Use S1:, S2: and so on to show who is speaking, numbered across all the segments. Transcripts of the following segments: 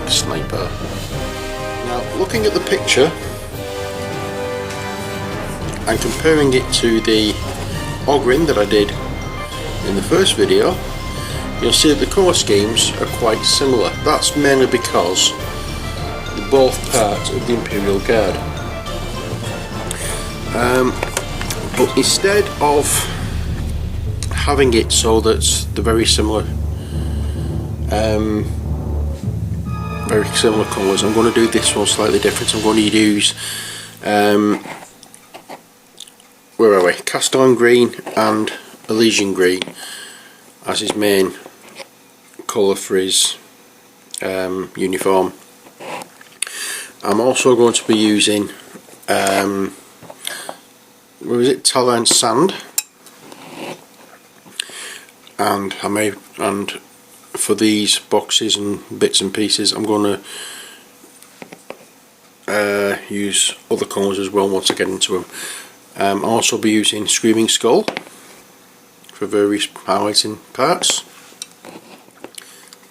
S1: Ratling Sniper. Now, looking at the picture and comparing it to the Ogryn that I did in the first video, you'll see that the colour schemes are quite similar. That's mainly because they're both part of the Imperial Guard. But instead of having it so that they're very similar colours, I'm going to do this one slightly different. I'm going to use where are we? Castellan Green and Elysian Green as his main colour for his uniform. I'm also going to be using Tallarn Sand, and for these boxes and bits and pieces I'm going to use other colours as well once I get into them. I'll also be using Screaming Skull for various highlighting parts.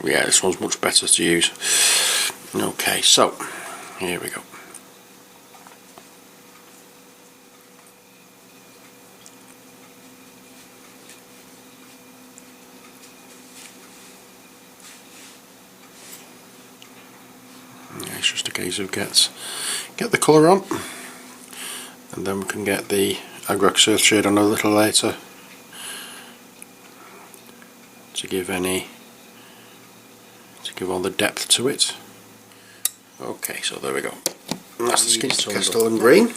S1: Yeah, this one's much better to use. Okay, so here we go. It's just a case of get the colour on, and then we can get the Agrax Earthshade on a little later to give all the depth to it. Okay, so there we go. And that's the skin to Castellan Green,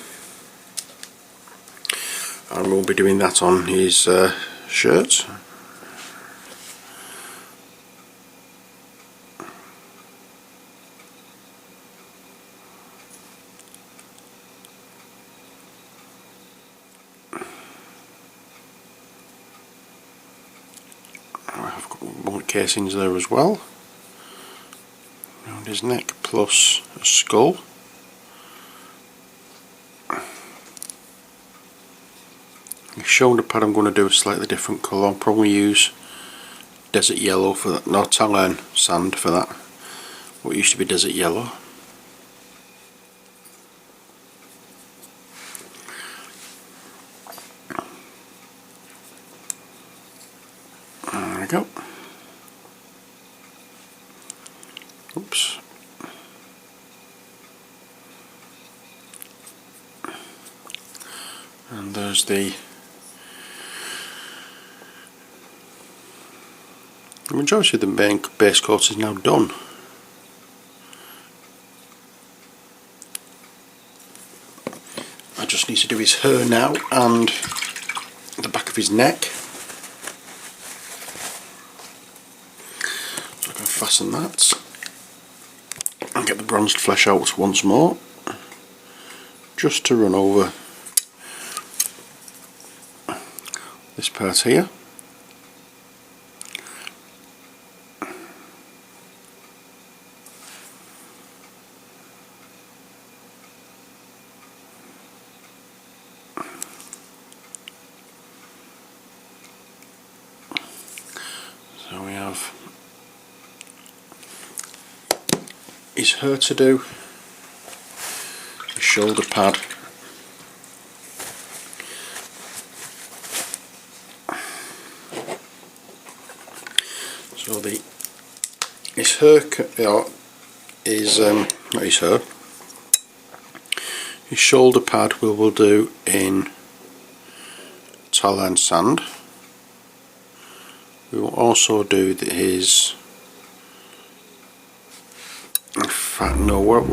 S1: and we'll be doing that on his shirt. I've got bullet casings there as well around his neck, plus a skull. His shoulder pad I'm going to do a slightly different colour. I'll probably use desert yellow for that, no, Tallarn Sand for that, what used to be desert yellow. There we go. Oops. And there's the majority of the main base coat is now done. I just need to do his hair now and the back of his neck. So I can fasten that and get the bronzed flesh out once more, just to run over this part here. So we have his hair to do, the shoulder pad, so his hair is not his hair. His shoulder pad we will do in Tallarn Sand. We will also do his. In fact, no. What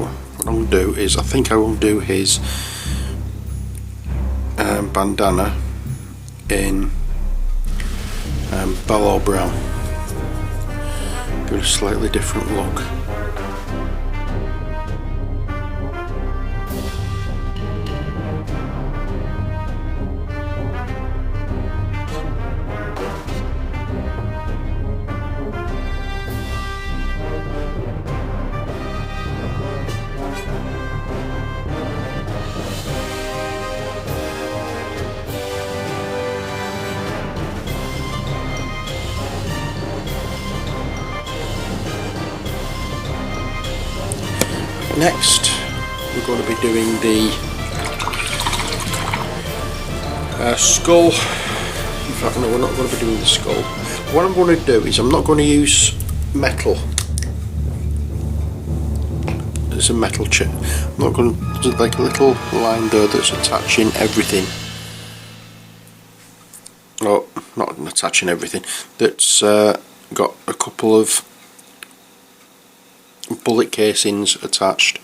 S1: I'll do is I think I will do his bandana in Balor Brown. Give it a slightly different look. Next we're going to be doing the skull. In fact, no, we're not going to be doing the skull. What I'm going to do is I'm not going to use metal. There's a metal chip. I'm not going to, there's like a little line there that's attaching everything. Oh, not attaching everything. That's got a couple of bullet casings attached.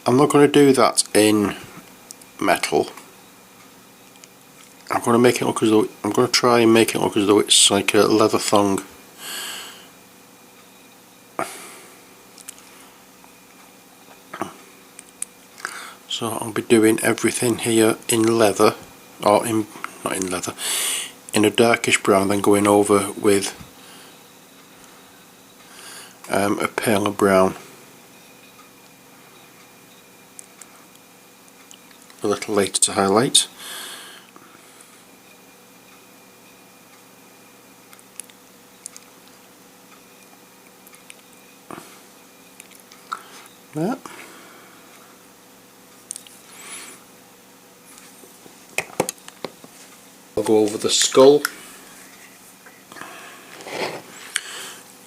S1: I'm not going to do that in metal. I'm going to make it look as though, I'm going to try and make it look as though it's like a leather thong. So I'll be doing everything here in leather, or not in leather, in a darkish brown, then going over with a paler brown. A little later to highlight. That. I'll go over the skull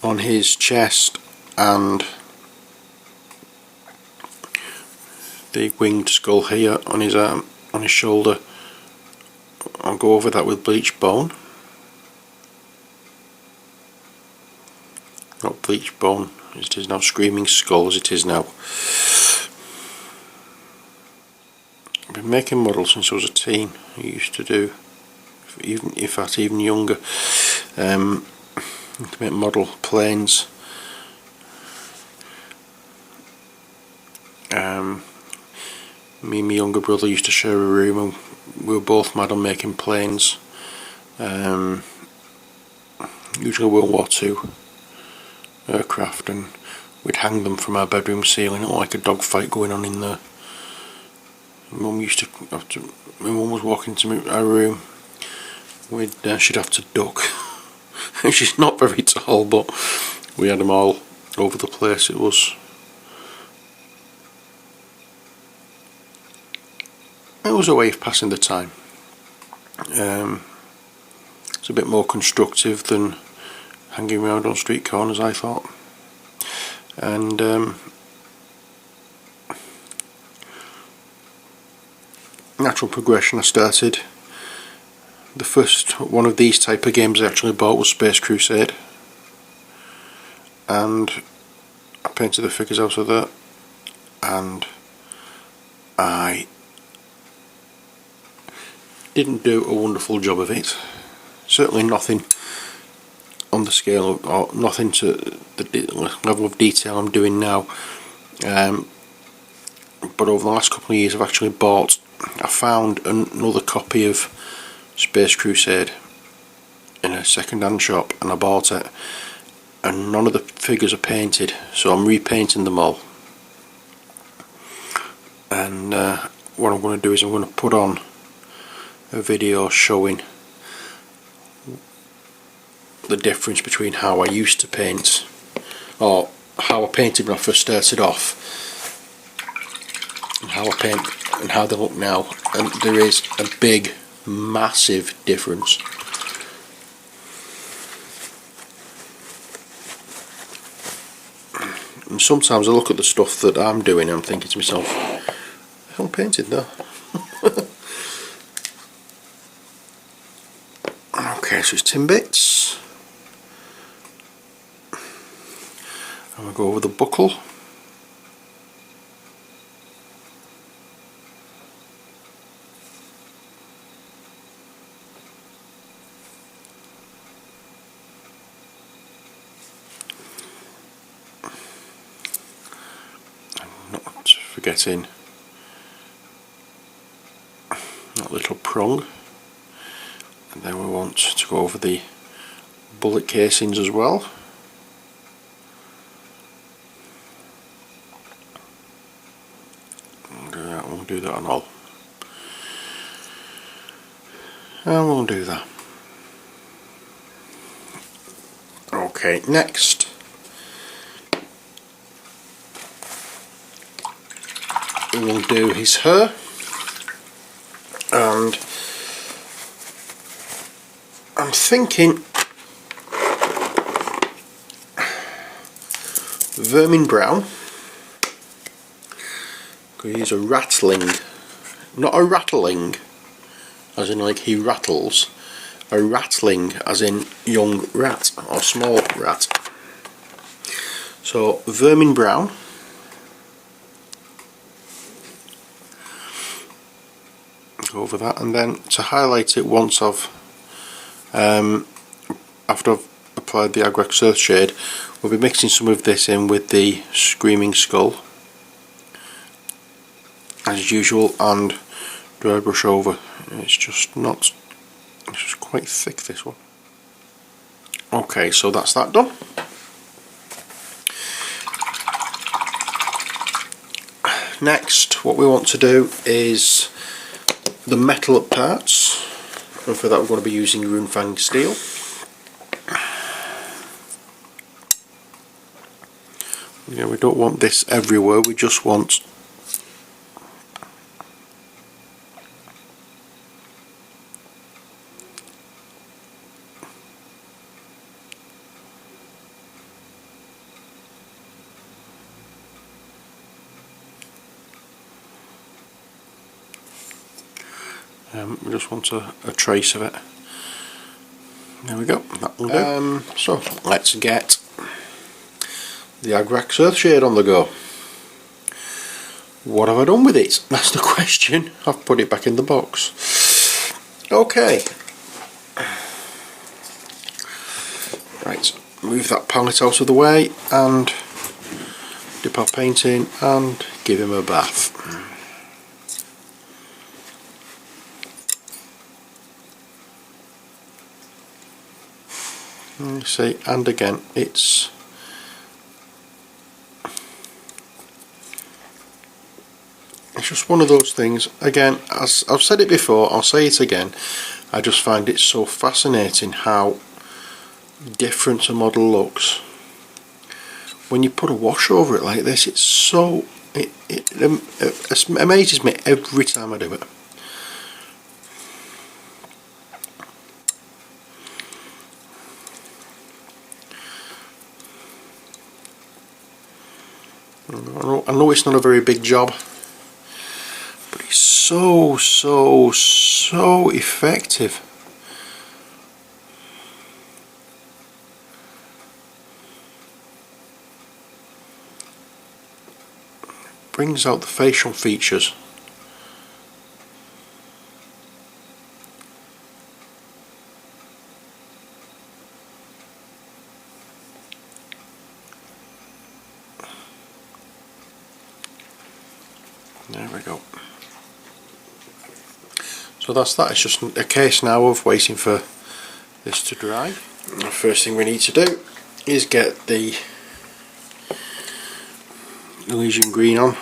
S1: on his chest and the winged skull here on his arm, on his shoulder. I'll go over that with bleach bone. Not bleach bone, as it is now, screaming skull as it is now. I've been making models since I was a teen. I used to do, even in fact even younger, to make model planes. Me and my younger brother used to share a room and we were both mad on making planes. Usually World War II aircraft, and we'd hang them from our bedroom ceiling. It looked like a dogfight going on in there. Mum used to have to, my mum was walking to our room, she'd have to duck. She's not very tall, but we had them all over the place. It was a way of passing the time. It's a bit more constructive than hanging around on street corners, I thought. And natural progression, I started. The first one of these type of games I actually bought was Space Crusade, and I painted the figures out of that, and I didn't do a wonderful job of it. Certainly nothing on the scale of, or nothing to the level of detail I'm doing now. But over the last couple of years I found another copy of Space Crusade in a second-hand shop, and I bought it, and none of the figures are painted, so I'm repainting them all. And what I'm going to do is I'm going to put on a video showing the difference between how I used to paint, or how I painted when I first started off, and how I paint and how they look now. And there is a big, massive difference. And sometimes I look at the stuff that I'm doing and I'm thinking to myself, I haven't painted that. Okay, so it's tin bits. I'm going to go over the buckle. I'm not forgetting that little prong. And then we want to go over the bullet casings as well. We'll do that on all. And we'll do that. Okay, next we will do his hair, and I'm thinking Vermin Brown, because he's a rattling, not a rattling as in like he rattles, a rattling as in young rat or small rat. So Vermin Brown, go over that, and then to highlight it once I've after I've applied the Agrax Earthshade, we'll be mixing some of this in with the Screaming Skull as usual, and dry brush over. It's just not, it's just quite thick, this one. Okay, so that's that done. Next, what we want to do is the metal parts, and for that we're going to be using Runefang Steel. Yeah, we don't want this everywhere, we just want we just want a trace of it. There we go, that will do. So let's get the Agrax Earthshade on the go. What have I done with it? That's the question. I've put it back in the box. Okay. Right, move that palette out of the way and dip our paint in and give him a bath. You see, and again, it's just one of those things. Again, as I've said it before, I'll say it again, I just find it so fascinating how different a model looks when you put a wash over it like this. It's so, it amazes me every time I do it. I know it's not a very big job, but it's so effective. Brings out the facial features. There we go. So that's that. It's just a case now of waiting for this to dry. The first thing we need to do is get the Elysian Green on.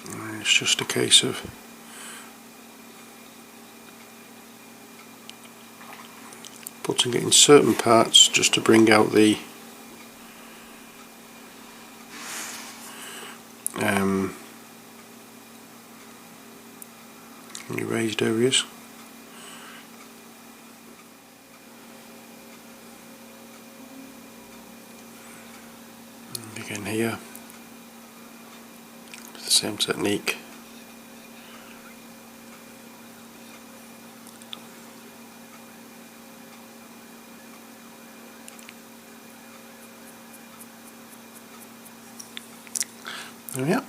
S1: And it's just a case of putting it in certain parts just to bring out the raised areas. And again here, the same technique. There we are.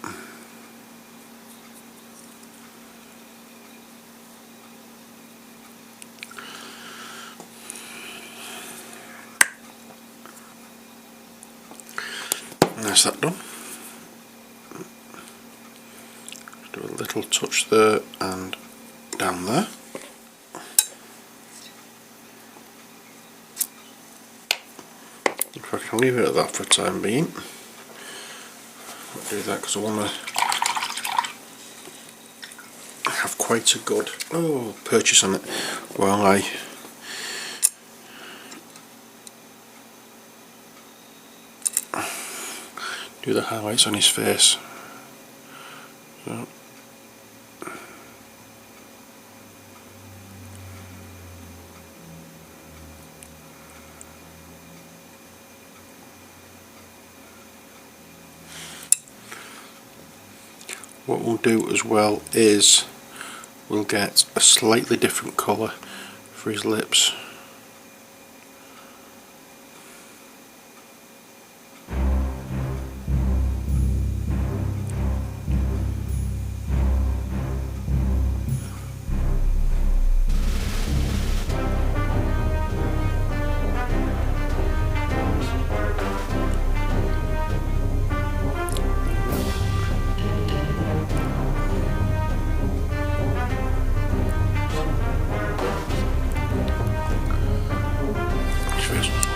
S1: And that's that done. Do a little touch there and down there. If I can leave it at that for the time being. I'll do that because I want to have quite a good purchase on it while I do the highlights on his face. So. What we'll do as well is we'll get a slightly different colour for his lips.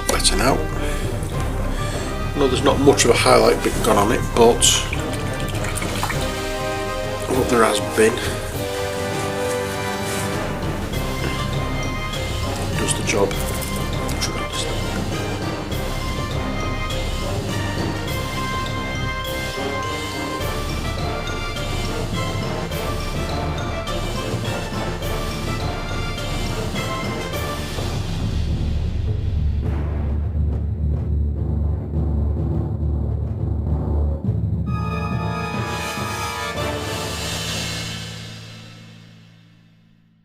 S1: Better now. No, there's not much of a highlight bit gone on it, but what there has been does the job.